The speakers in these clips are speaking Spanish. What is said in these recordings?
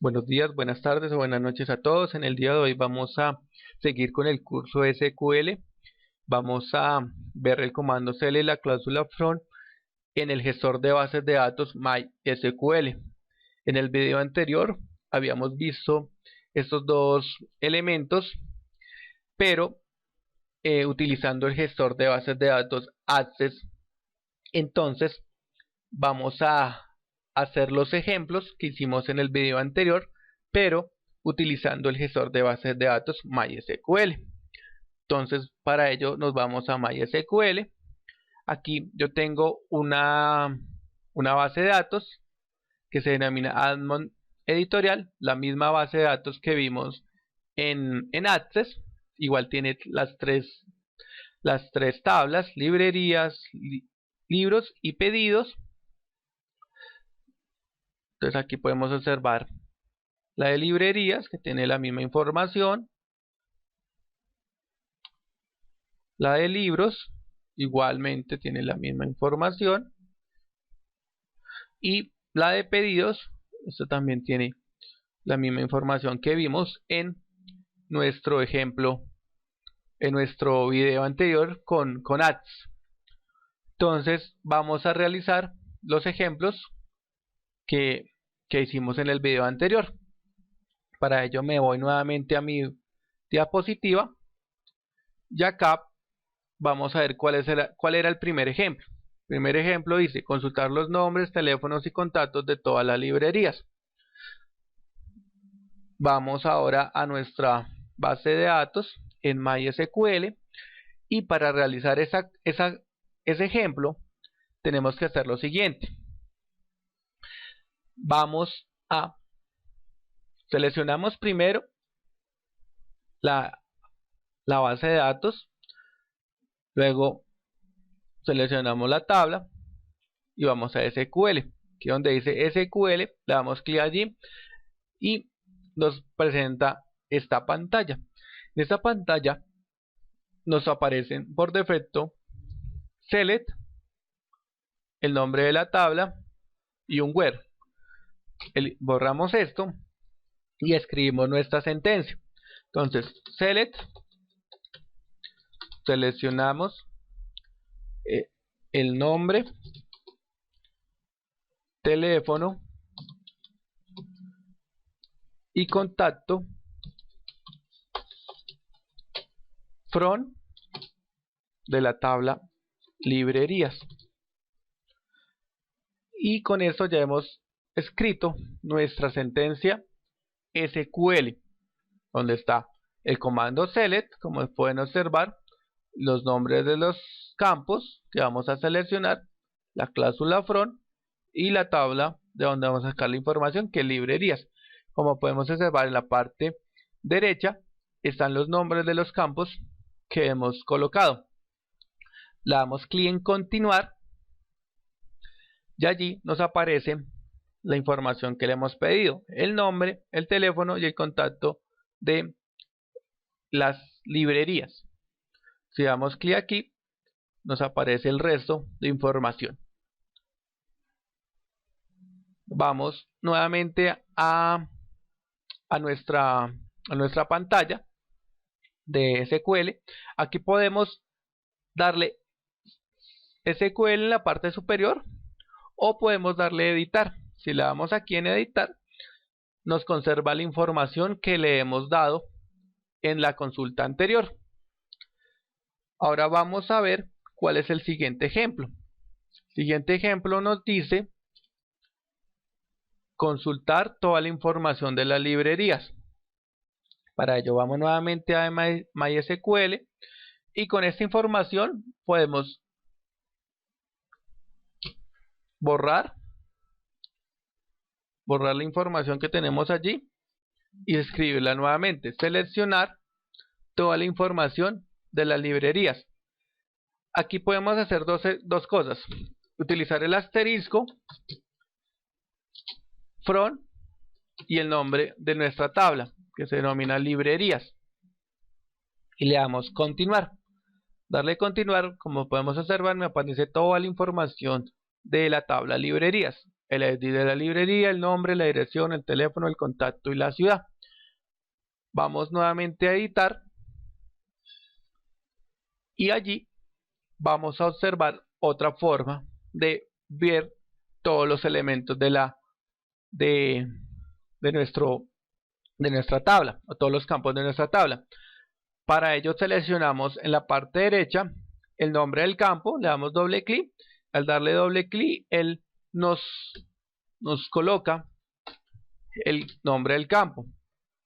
Buenos días, buenas tardes o buenas noches a todos. En el día de hoy vamos a seguir con el curso SQL. Vamos a ver el comando cl y la cláusula from en el gestor de bases de datos MySQL. En el video anterior habíamos visto estos dos elementos, pero utilizando el gestor de bases de datos Access. Entonces vamos a hacer los ejemplos que hicimos en el video anterior, pero utilizando el gestor de bases de datos MySQL. Entonces para ello nos vamos a MySQL. Aquí yo tengo una base de datos que se denomina Admon Editorial, la misma base de datos que vimos en Access. Igual tiene las tres tablas: librerías, libros y pedidos. Entonces aquí podemos observar la de librerías, que tiene la misma información. La de libros igualmente tiene la misma información. Y la de pedidos, esto también tiene la misma información que vimos en nuestro ejemplo, en nuestro video anterior con Access. Entonces vamos a realizar los ejemplos que hicimos en el video anterior. Para ello me voy nuevamente a mi diapositiva y acá vamos a ver cuál era el primer ejemplo. El primer ejemplo dice: consultar los nombres, teléfonos y contactos de todas las librerías. Vamos ahora a nuestra base de datos en MySQL, y para realizar ese ejemplo tenemos que hacer lo siguiente. Seleccionamos primero la base de datos, luego seleccionamos la tabla y vamos a SQL, que donde dice SQL le damos clic allí y nos presenta esta pantalla. En esta pantalla nos aparecen por defecto select, el nombre de la tabla y un where. Borramos esto y escribimos nuestra sentencia. Entonces select, seleccionamos el nombre, teléfono y contacto from de la tabla librerías. Y con esto ya hemos escrito nuestra sentencia SQL, donde está el comando select, como pueden observar, los nombres de los campos que vamos a seleccionar, la cláusula from y la tabla de donde vamos a sacar la información, que es librerías. Como podemos observar, en la parte derecha están los nombres de los campos que hemos colocado. Le damos clic en continuar y allí nos aparece la información que le hemos pedido: el nombre, el teléfono y el contacto de las librerías. Si damos clic aquí, nos aparece el resto de información. Vamos nuevamente a nuestra pantalla de SQL. Aquí podemos darle SQL en la parte superior o podemos darle editar. Si le damos aquí en editar, nos conserva la información que le hemos dado en la consulta anterior. Ahora vamos a ver cuál es el siguiente ejemplo. El siguiente ejemplo nos dice consultar toda la información de las librerías. Para ello vamos nuevamente a MySQL y con esta información podemos borrar la información que tenemos allí y escribirla nuevamente. Seleccionar toda la información de las librerías. Aquí podemos hacer dos cosas: utilizar el asterisco from y el nombre de nuestra tabla, que se denomina librerías, y le damos continuar. Darle continuar, como podemos observar, me aparece toda la información de la tabla librerías. el ID de la librería, el nombre, la dirección, el teléfono, el contacto y la ciudad. Vamos nuevamente a editar y allí vamos a observar otra forma de ver todos los elementos de nuestra tabla, o todos los campos de nuestra tabla. Para ello seleccionamos en la parte derecha el nombre del campo, le damos doble clic. Al darle doble clic, él nos coloca el nombre del campo,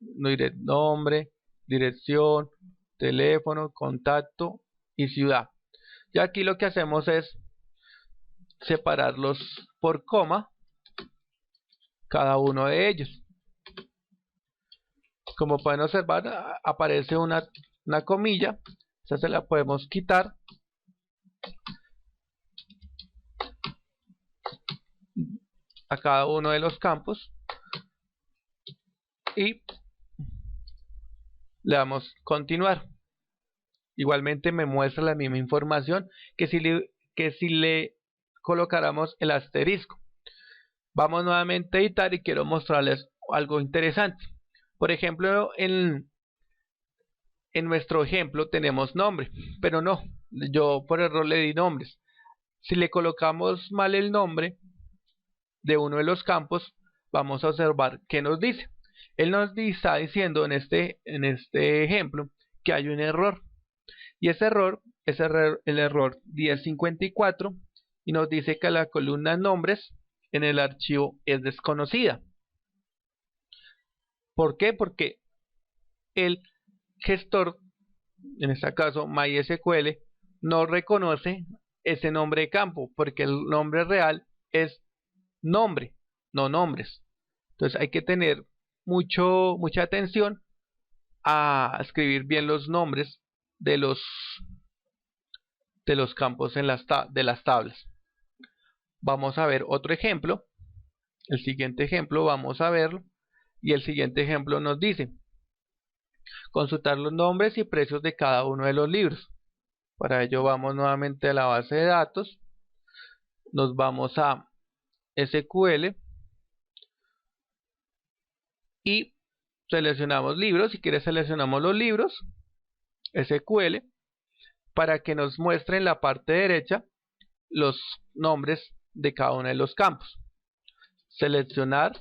nombre, dirección, teléfono, contacto y ciudad. Y aquí lo que hacemos es separarlos por coma, cada uno de ellos. Como pueden observar, aparece una comilla, esa se la podemos quitar a cada uno de los campos y le damos continuar. Igualmente me muestra la misma información que si le colocáramos el asterisco. Vamos nuevamente a editar y quiero mostrarles algo interesante. Por ejemplo, en nuestro ejemplo tenemos nombre, pero no, yo por error le di nombres. Si le colocamos mal el nombre de uno de los campos, vamos a observar qué nos dice. Él nos está diciendo en este ejemplo que hay un error, y ese error es el error 1054, y nos dice que la columna nombres en el archivo es desconocida. ¿Por qué? Porque el gestor, en este caso MySQL, no reconoce ese nombre de campo, porque el nombre real es nombre, no nombres. Entonces hay que tener mucha atención a escribir bien los nombres de los campos de las tablas. Vamos a ver otro ejemplo. El siguiente ejemplo vamos a verlo, y el siguiente ejemplo nos dice consultar los nombres y precios de cada uno de los libros. Para ello vamos nuevamente a la base de datos, nos vamos a SQL y seleccionamos libros. Si quiere seleccionamos los libros, SQL, para que nos muestre en la parte derecha los nombres de cada uno de los campos. Seleccionar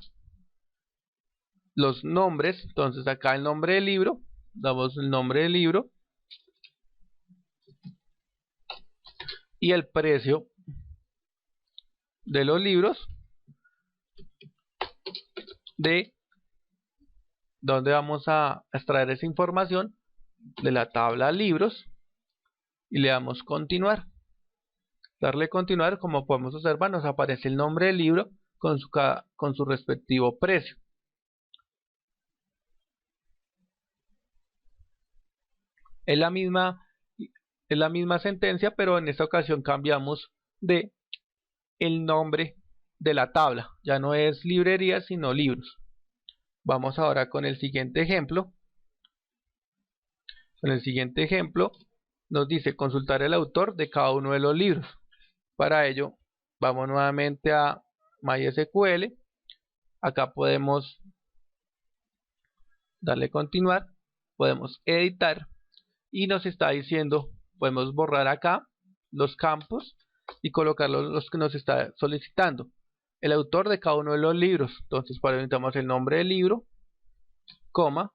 los nombres, entonces acá el nombre del libro, damos el nombre del libro y el precio de los libros, de donde vamos a extraer esa información, de la tabla libros, y le damos continuar. Darle continuar, como podemos observar, nos aparece el nombre del libro con su respectivo precio. Es la misma sentencia, pero en esta ocasión cambiamos de el nombre de la tabla. Ya no es librería, sino libros. Vamos ahora con el siguiente ejemplo. En el siguiente ejemplo nos dice consultar el autor de cada uno de los libros. Para ello vamos nuevamente a MySQL. Acá podemos darle continuar, podemos editar y nos está diciendo, podemos borrar acá los campos y colocar los que nos está solicitando. El autor de cada uno de los libros. Entonces para ello necesitamos el nombre del libro, coma,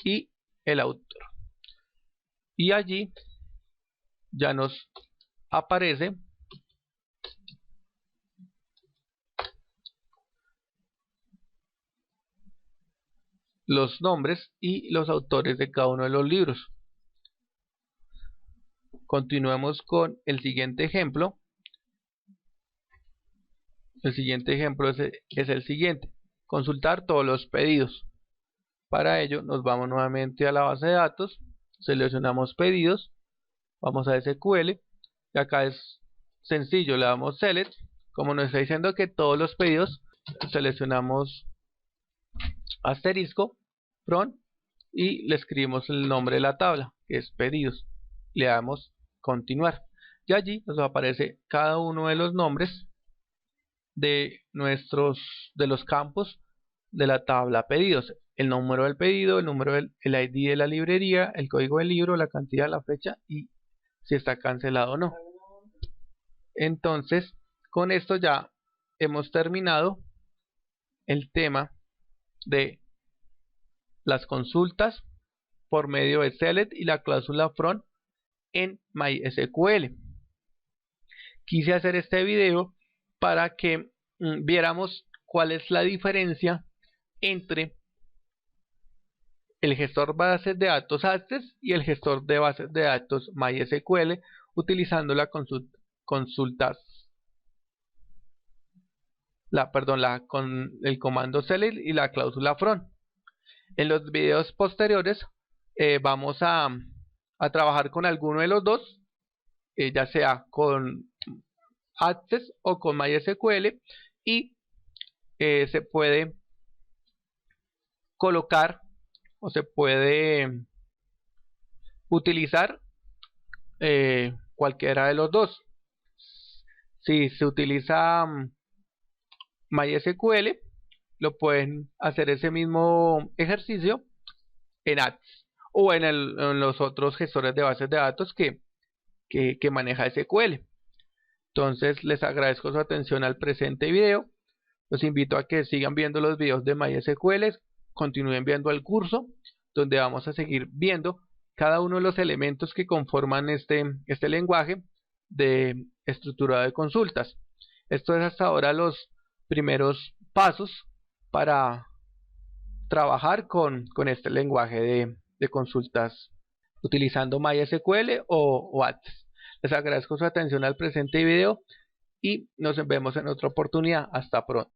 y el autor. Y allí ya nos aparece los nombres y los autores de cada uno de los libros. Continuemos con el siguiente ejemplo. El siguiente ejemplo es el siguiente: consultar todos los pedidos. Para ello nos vamos nuevamente a la base de datos, seleccionamos pedidos, vamos a SQL y acá es sencillo, le damos select. Como nos está diciendo que todos los pedidos, seleccionamos asterisco from y le escribimos el nombre de la tabla, que es pedidos, le damos continuar y allí nos aparece cada uno de los nombres de los campos de la tabla pedidos: el número del pedido, el ID de la librería, el código del libro, la cantidad, la fecha y si está cancelado o no. Entonces, con esto ya hemos terminado el tema de las consultas por medio de select y la cláusula from en MySQL. Quise hacer este video para que viéramos cuál es la diferencia entre el gestor bases de datos Access y el gestor de bases de datos MySQL utilizando la con el comando select y la cláusula from. En los videos posteriores vamos a trabajar con alguno de los dos, ya sea con Access o con MySQL, y se puede colocar o se puede utilizar cualquiera de los dos. Si se utiliza MySQL, lo pueden hacer ese mismo ejercicio en Access o en los otros gestores de bases de datos que maneja SQL. Entonces les agradezco su atención al presente video. Los invito a que sigan viendo los videos de MySQL, continúen viendo el curso donde vamos a seguir viendo cada uno de los elementos que conforman este lenguaje de estructurado de consultas. Esto es hasta ahora los primeros pasos para trabajar con este lenguaje de consultas utilizando MySQL o Access. Les agradezco su atención al presente video y nos vemos en otra oportunidad. Hasta pronto.